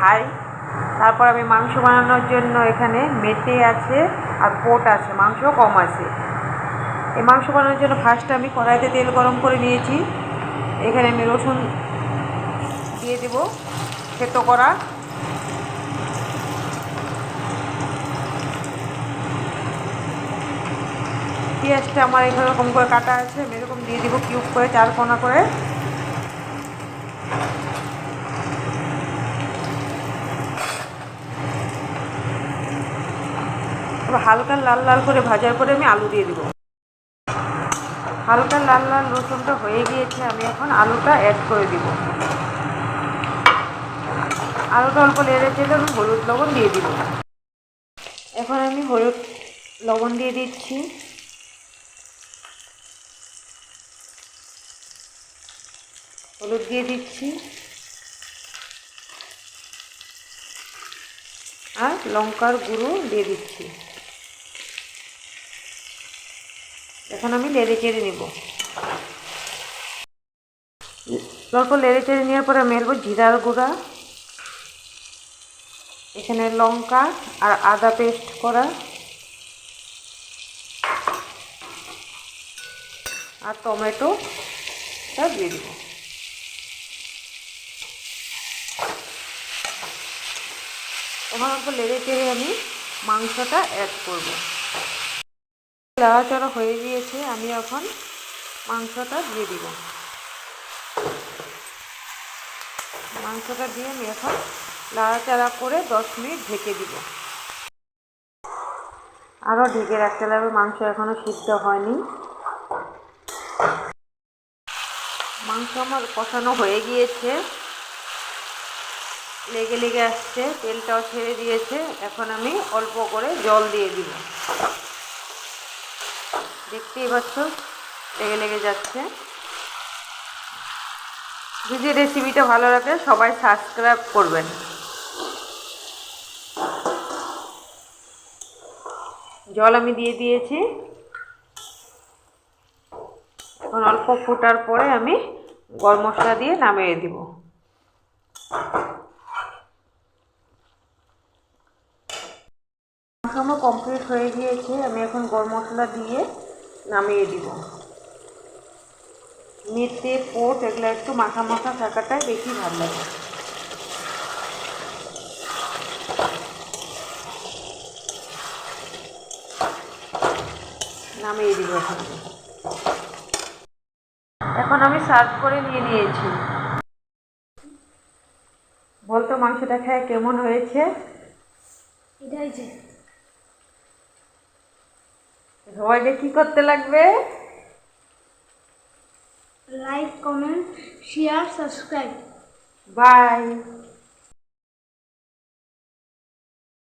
High. তারপর আমি মাংস বানানোর জন্য এখানে মেটে আছে আর পোট আছে, মাংস কম আছে। এই মাংস বানানোর জন্য ফার্স্টে আমি কড়াইতে তেল গরম করে নিয়েছি। এখানে আমি রসুন দিয়ে দেব থেতো করা, পেঁয়াজটা আমার এরকম করে কাটা আছে, আমি এরকম দিয়ে দেবো কিউব করে, 4 কোনা করে। এবার হালকা লাল লাল করে ভাজার পরে আমি আলু দিয়ে দেবো। হালকা লাল লাল রসুনটা হয়ে গিয়েছে, আমি এখন আলুটা অ্যাড করে দিব। আলুটা অল্প নেড়ে চেড়ে আমি হলুদ লবণ দিয়ে দিব। এখন আমি হলুদ লবণ দিয়ে দিচ্ছি। হলুদ দিয়ে দিচ্ছি আর লঙ্কার গুঁড়ো দিয়ে দিচ্ছি। এখন আমি নেড়ে চেড়ে নেব। অল্প নেড়ে চেড়ে নেওয়ার পরে আমি এরপর জিরার গুঁড়া, এখানে লঙ্কা আর আদা পেস্ট করা আর টমেটোটা দিয়ে দেব। এখন অল্প নেড়ে চেড়ে আমি মাংসটা অ্যাড করব। নাড়াচাড়া হয়ে গিয়েছে, আমি এখন মাংসটা দিয়ে দিব। মাংসটা দিয়ে আমি এখন নাড়াচাড়া করে 10 মিনিট ঢেকে দিব। আরও ঢেকে রাখতে লাগবে, মাংস এখনও সিদ্ধ হয়নি। মাংস আমার কষানো হয়ে গিয়েছে, লেগে লেগে আসছে, তেলটাও ছেড়ে দিয়েছে। এখন আমি অল্প করে জল দিয়ে দিব। দেখতেই পাচ্ছ লেগে লেগে যাচ্ছে। যদি রেসিপিটা ভালো লাগে সবাই সাবস্ক্রাইব করবেন। জল আমি দিয়ে দিয়েছি। এখন অল্প ফোটার পরে আমি গরম মশলা দিয়ে নামিয়ে দিব। আমার কমপ্লিট হয়ে গিয়েছে, আমি এখন গরম মশলা দিয়ে নামিয়ে দিব। মেটে পোট এগুলো একটু মাখা মাখা থাকাটাই বেশি ভালো লাগে। নামিয়ে দিব। এখন আমি সার্ভ করে নিয়ে নিয়েছি। বলতো মাংসটা খেয়ে কেমন হয়েছে? এটাই যে সবাইকে কি করতে লাগবে? Like, comment, share, subscribe. By.